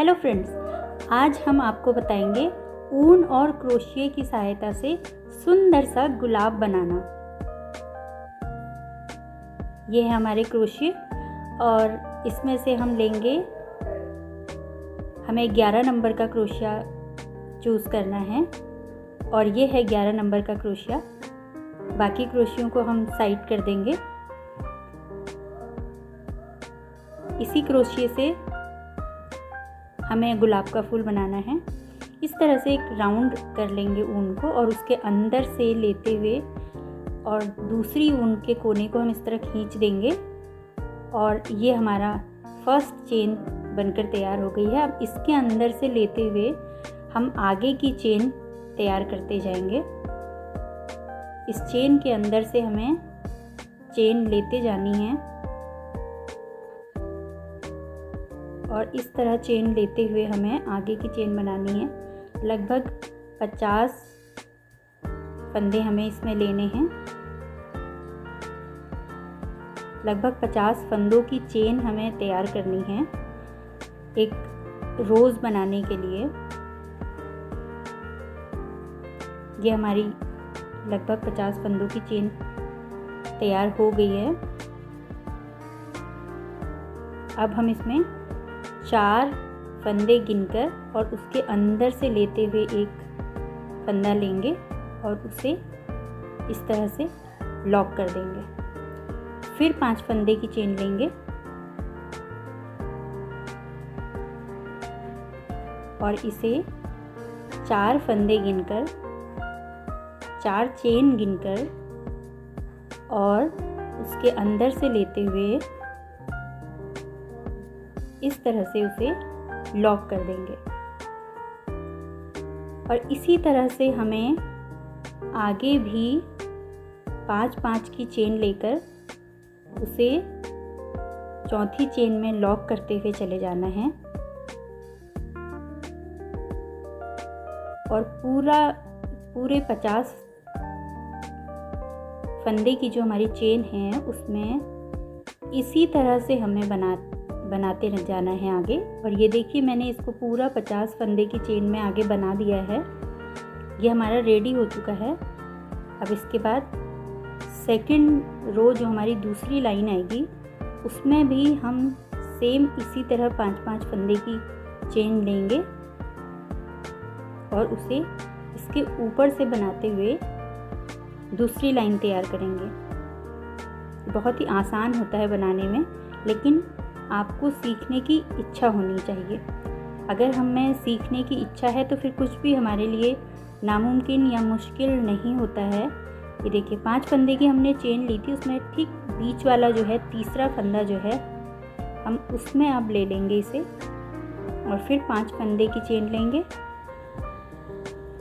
Hello friends, आज हम आपको बताएंगे ऊन और क्रोशिया की सहायता से सुंदर सा गुलाब बनाना। ये है हमारे क्रोशिया और इसमें से हम लेंगे, हमें 11 नंबर का क्रोशिया चूज़ करना है और ये है 11 नंबर का क्रोशिया। बाकी क्रोशियों को हम साइड कर देंगे। इसी क्रोशिया से हमें गुलाब का फूल बनाना है। इस तरह से एक राउंड कर लेंगे ऊन को और उसके अंदर से लेते हुए और दूसरी ऊन के कोने को हम इस तरह खींच देंगे और ये हमारा फर्स्ट चेन बनकर तैयार हो गई है। अब इसके अंदर से लेते हुए हम आगे की चेन तैयार करते जाएंगे। इस चेन के अंदर से हमें चेन लेते जानी है और इस तरह चेन लेते हुए हमें आगे की चेन बनानी है। लगभग 50 फंदे हमें इसमें लेने हैं। लगभग 50 फंदों की चेन हमें तैयार करनी है एक रोज़ बनाने के लिए। ये हमारी लगभग 50 फंदों की चेन तैयार हो गई है। अब हम इसमें 4 फंदे गिनकर और उसके अंदर से लेते हुए एक फंदा लेंगे और उसे इस तरह से लॉक कर देंगे। फिर 5 फंदे की चेन लेंगे और इसे 4 फंदे गिनकर, 4 चेन गिनकर और उसके अंदर से लेते हुए इस तरह से उसे लॉक कर देंगे। और इसी तरह से हमें आगे भी 5-5 की चेन लेकर उसे चौथी चेन में लॉक करते हुए चले जाना है और पूरे 50 फंदे की जो हमारी चेन है उसमें इसी तरह से हमें बनाते जाना है आगे। और ये देखिए, मैंने इसको पूरा 50 फंदे की चेन में आगे बना दिया है। ये हमारा रेडी हो चुका है। अब इसके बाद सेकंड रो जो हमारी दूसरी लाइन आएगी उसमें भी हम सेम इसी तरह 5-5 फंदे की चेन लेंगे और उसे इसके ऊपर से बनाते हुए दूसरी लाइन तैयार करेंगे। बहुत ही आसान होता है बनाने में, लेकिन आपको सीखने की इच्छा होनी चाहिए। अगर हमें सीखने की इच्छा है तो फिर कुछ भी हमारे लिए नामुमकिन या मुश्किल नहीं होता है। ये देखिए, 5 फंदे की हमने चेन ली थी, उसमें ठीक बीच वाला जो है तीसरा फंदा जो है हम उसमें अब ले लेंगे इसे और फिर 5 फंदे की चेन लेंगे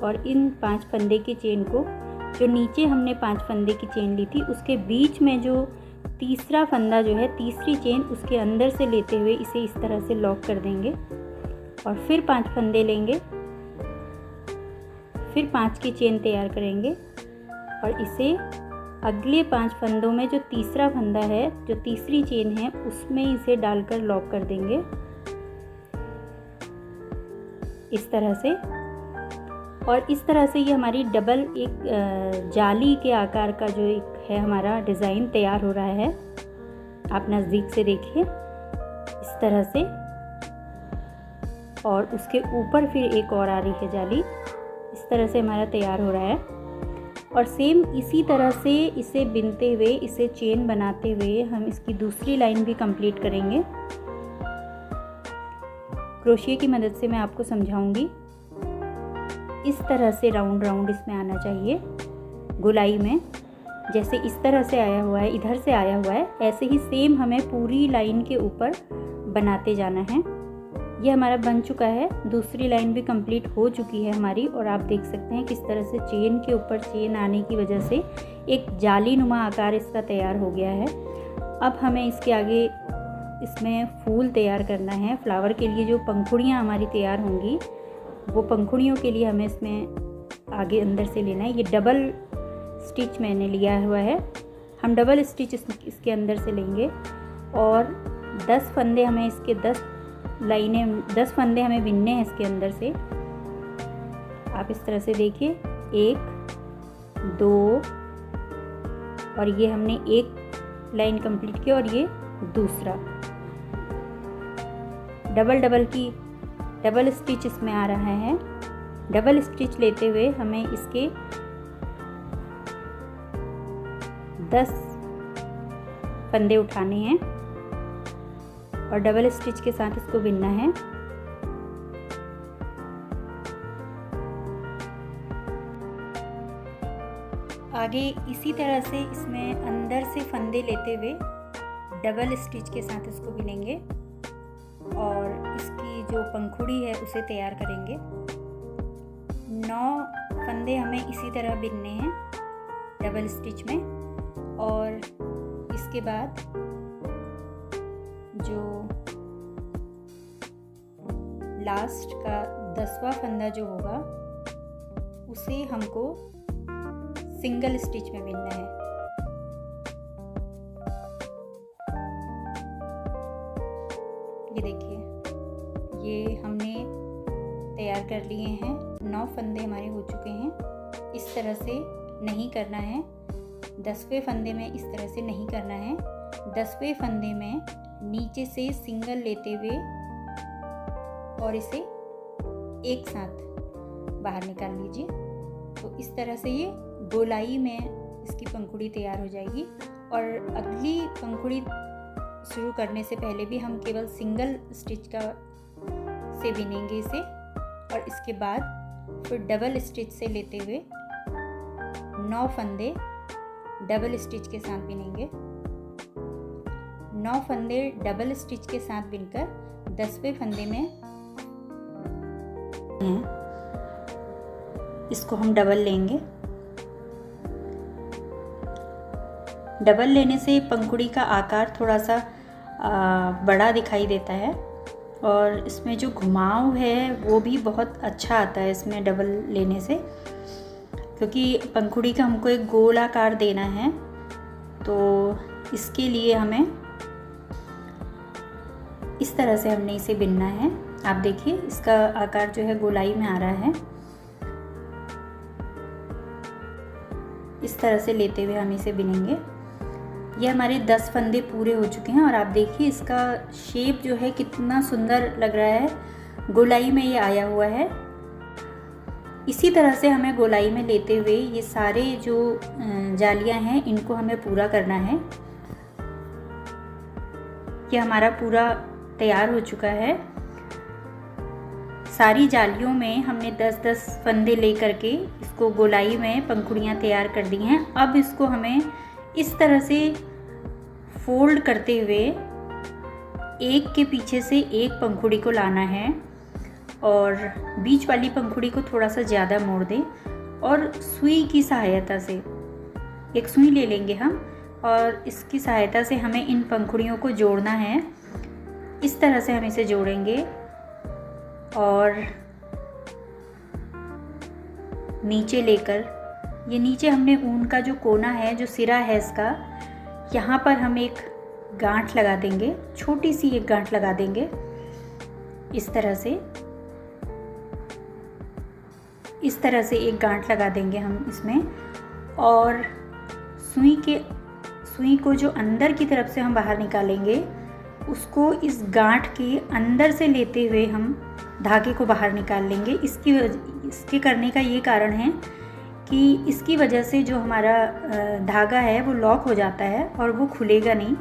और इन 5 फंदे की चेन को, जो नीचे हमने 5 फंदे की चेन ली थी उसके बीच में जो तीसरा फंदा जो है, तीसरी चेन, उसके अंदर से लेते हुए इसे इस तरह से लॉक कर देंगे और फिर 5 फंदे लेंगे, फिर 5 की चेन तैयार करेंगे और इसे अगले 5 फंदों में जो तीसरा फंदा है, जो तीसरी चेन है, उसमें इसे डालकर लॉक कर देंगे इस तरह से। और इस तरह से ये हमारी डबल एक जाली के आकार का जो एक है हमारा डिज़ाइन तैयार हो रहा है। आप नज़दीक से देखिए इस तरह से, और उसके ऊपर फिर एक और आ रही है जाली। इस तरह से हमारा तैयार हो रहा है और सेम इसी तरह से इसे बिनते हुए, इसे चेन बनाते हुए हम इसकी दूसरी लाइन भी कंप्लीट करेंगे। क्रोशिया की मदद से मैं आपको समझाऊंगी। इस तरह से राउंड राउंड इसमें आना चाहिए गोलाई में। जैसे इस तरह से आया हुआ है, इधर से आया हुआ है, ऐसे ही सेम हमें पूरी लाइन के ऊपर बनाते जाना है। ये हमारा बन चुका है। दूसरी लाइन भी कंप्लीट हो चुकी है हमारी और आप देख सकते हैं किस तरह से चेन के ऊपर चेन आने की वजह से एक जाली नुमा आकार इसका तैयार हो गया है। अब हमें इसके आगे इसमें फूल तैयार करना है। फ्लावर के लिए जो पंखुड़ियाँ हमारी तैयार होंगी, वो पंखुड़ियों के लिए हमें इसमें आगे अंदर से लेना है। ये डबल स्टिच मैंने लिया हुआ है। हम डबल स्टिच इसके अंदर से लेंगे और 10 फंदे हमें इसके 10 लाइनें 10 फंदे हमें बिनने हैं इसके अंदर से। आप इस तरह से देखिए, 1 2 और ये हमने एक लाइन कंप्लीट की और ये दूसरा। डबल स्टिच इसमें आ रहा है। डबल स्टिच लेते हुए हमें इसके 10 फंदे उठाने हैं और डबल स्टिच के साथ इसको बिनना है। आगे इसी तरह से इसमें अंदर से फंदे लेते हुए डबल स्टिच के साथ इसको बिनेंगे और इसकी जो पंखुड़ी है उसे तैयार करेंगे। 9 फंदे हमें इसी तरह बिनने हैं डबल स्टिच में, और इसके बाद जो लास्ट का 10वां फंदा जो होगा उसे हमको सिंगल स्टिच में बिनना है। ये देखिए, ये हमने तैयार कर लिए हैं। 9 फंदे हमारे हो चुके हैं। इस तरह से नहीं करना है। 10वें फंदे में इस तरह से नहीं करना है। 10वें फंदे में नीचे से सिंगल लेते हुए और इसे एक साथ बाहर निकाल लीजिए। तो इस तरह से ये गोलाई में इसकी पंखुड़ी तैयार हो जाएगी। और अगली पंखुड़ी शुरू करने से पहले भी हम केवल सिंगल स्टिच का से बिनेंगे इसे, और इसके बाद फिर डबल स्टिच से लेते हुए 9 फंदे डबल स्टिच के साथ बिनेंगे। 9 फंदे डबल स्टिच के साथ बिनकर 10वें फंदे में इसको हम डबल लेंगे। डबल लेने से पंखुड़ी का आकार थोड़ा सा बड़ा दिखाई देता है और इसमें जो घुमाव है वो भी बहुत अच्छा आता है इसमें डबल लेने से, क्योंकि पंखुड़ी का हमको एक गोल आकार देना है। तो इसके लिए हमें इस तरह से हमने इसे बिनना है। आप देखिए, इसका आकार जो है गोलाई में आ रहा है। इस तरह से लेते हुए हम इसे बिनेंगे। ये हमारे 10 फंदे पूरे हो चुके हैं और आप देखिए इसका शेप जो है कितना सुंदर लग रहा है। गोलाई में ये आया हुआ है। इसी तरह से हमें गोलाई में लेते हुए ये सारे जो जालियां हैं इनको हमें पूरा करना है। ये हमारा पूरा तैयार हो चुका है। सारी जालियों में हमने 10-10 फंदे ले करके इसको गोलाई में पंखुड़ियाँ तैयार कर दी हैं। अब इसको हमें इस तरह से फोल्ड करते हुए एक के पीछे से एक पंखुड़ी को लाना है और बीच वाली पंखुड़ी को थोड़ा सा ज़्यादा मोड़ दें और सुई की सहायता से एक सुई ले लेंगे हम और इसकी सहायता से हमें इन पंखुड़ियों को जोड़ना है। इस तरह से हम इसे जोड़ेंगे और नीचे लेकर, ये नीचे हमने ऊन का जो कोना है, जो सिरा है इसका, यहाँ पर हम एक गांठ लगा देंगे, छोटी सी एक गांठ लगा देंगे। इस तरह से एक गांठ लगा देंगे हम इसमें, और सुई को जो अंदर की तरफ से हम बाहर निकालेंगे उसको इस गांठ के अंदर से लेते हुए हम धागे को बाहर निकाल लेंगे। इसके करने का ये कारण है कि इसकी वजह से जो हमारा धागा है वो लॉक हो जाता है और वो खुलेगा नहीं।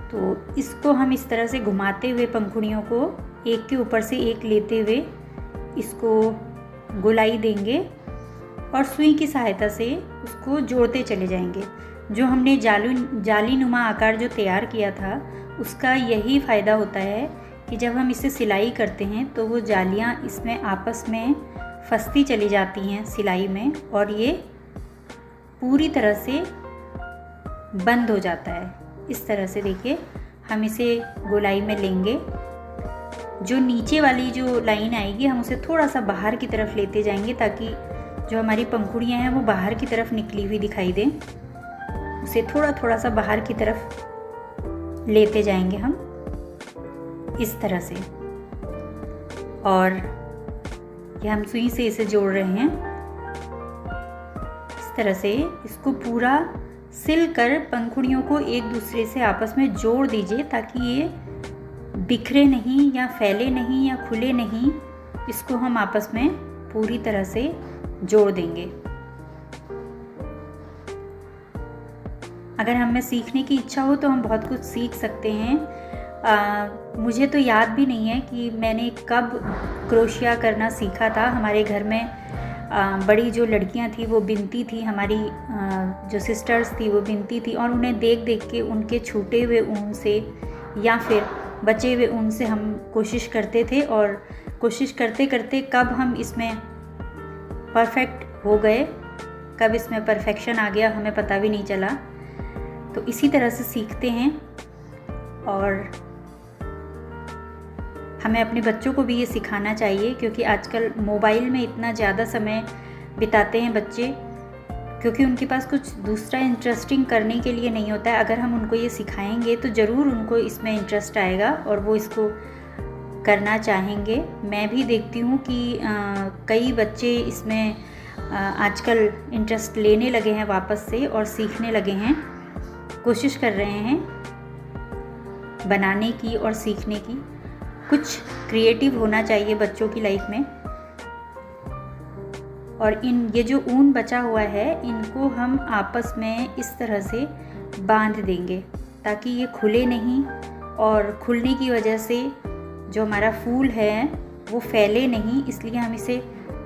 तो इसको हम इस तरह से घुमाते हुए पंखुड़ियों को एक के ऊपर से एक लेते हुए इसको गोलाई देंगे और सुई की सहायता से उसको जोड़ते चले जाएंगे। जो हमने जाली नुमा आकार जो तैयार किया था उसका यही फ़ायदा होता है कि जब हम इसे सिलाई करते हैं तो वो जालियाँ इसमें आपस में फंसती चली जाती हैं सिलाई में और ये पूरी तरह से बंद हो जाता है। इस तरह से देखिए हम इसे गोलाई में लेंगे। जो नीचे वाली जो लाइन आएगी हम उसे थोड़ा सा बाहर की तरफ लेते जाएंगे ताकि जो हमारी पंखुड़ियाँ हैं वो बाहर की तरफ निकली हुई दिखाई दें। उसे थोड़ा थोड़ा सा बाहर की तरफ लेते जाएंगे हम। इस तरह से, और ये हम सुई से इसे जोड़ रहे हैं। इस तरह से इसको पूरा सिल कर पंखुड़ियों को एक दूसरे से आपस में जोड़ दीजिए ताकि ये बिखरे नहीं या फैले नहीं या खुले नहीं। इसको हम आपस में पूरी तरह से जोड़ देंगे। अगर हमें सीखने की इच्छा हो तो हम बहुत कुछ सीख सकते हैं। मुझे तो याद भी नहीं है कि मैंने कब क्रोशिया करना सीखा था। हमारे घर में बड़ी जो लड़कियां थी वो बिनती थी, हमारी जो सिस्टर्स थी वो बिनती थी, और उन्हें देख देख के उनके छूटे हुए ऊन से या फिर बचे हुए ऊन से हम कोशिश करते थे, और कोशिश करते करते कब हम इसमें परफेक्ट हो गए, कब इसमें परफेक्शन आ गया हमें पता भी नहीं चला। तो इसी तरह से सीखते हैं, और हमें अपने बच्चों को भी ये सिखाना चाहिए, क्योंकि आजकल मोबाइल में इतना ज़्यादा समय बिताते हैं बच्चे, क्योंकि उनके पास कुछ दूसरा इंटरेस्टिंग करने के लिए नहीं होता है। अगर हम उनको ये सिखाएंगे तो ज़रूर उनको इसमें इंटरेस्ट आएगा और वो इसको करना चाहेंगे। मैं भी देखती हूँ कि कई बच्चे इसमें आजकल इंटरेस्ट लेने लगे हैं वापस से और सीखने लगे हैं, कोशिश कर रहे हैं बनाने की और सीखने की। कुछ क्रिएटिव होना चाहिए बच्चों की लाइफ में। और ये जो ऊन बचा हुआ है इनको हम आपस में इस तरह से बांध देंगे ताकि ये खुले नहीं, और खुलने की वजह से जो हमारा फूल है वो फैले नहीं, इसलिए हम इसे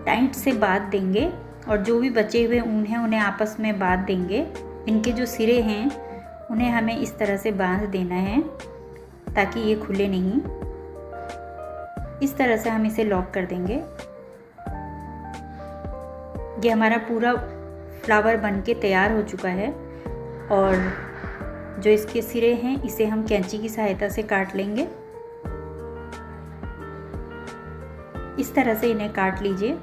टाइट से बांध देंगे। और जो भी बचे हुए ऊन हैं उन्हें आपस में बांध देंगे। इनके जो सिरे हैं उन्हें हमें इस तरह से बांध देना है ताकि ये खुले नहीं। इस तरह से हम इसे लॉक कर देंगे। ये हमारा पूरा फ्लावर बन के तैयार हो चुका है, और जो इसके सिरे हैं इसे हम कैंची की सहायता से काट लेंगे। इस तरह से इन्हें काट लीजिए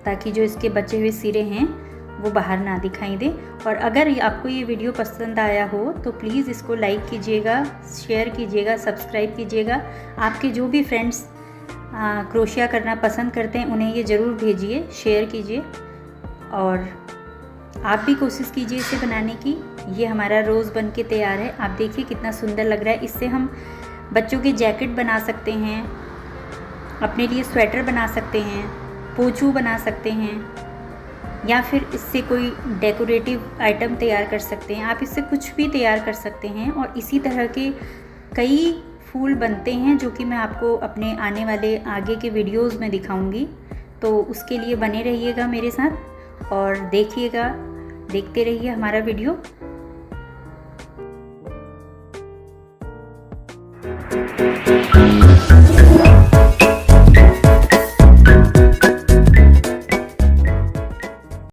ताकि जो इसके बचे हुए सिरे हैं वो बाहर ना दिखाई दे। और अगर आपको ये वीडियो पसंद आया हो तो प्लीज़ इसको लाइक कीजिएगा, शेयर कीजिएगा, सब्सक्राइब कीजिएगा। आपके जो भी फ्रेंड्स क्रोशिया करना पसंद करते हैं उन्हें ये ज़रूर भेजिए, शेयर कीजिए, और आप भी कोशिश कीजिए इसे बनाने की। ये हमारा रोज़ बन के तैयार है। आप देखिए कितना सुंदर लग रहा है। इससे हम बच्चों के जैकेट बना सकते हैं, अपने लिए स्वेटर बना सकते हैं, पोंछू बना सकते हैं, या फिर इससे कोई डेकोरेटिव आइटम तैयार कर सकते हैं। आप इससे कुछ भी तैयार कर सकते हैं, और इसी तरह के कई फूल बनते हैं जो कि मैं आपको अपने आने वाले आगे के वीडियोस में दिखाऊंगी। तो उसके लिए बने रहिएगा मेरे साथ और देखते रहिए हमारा वीडियो।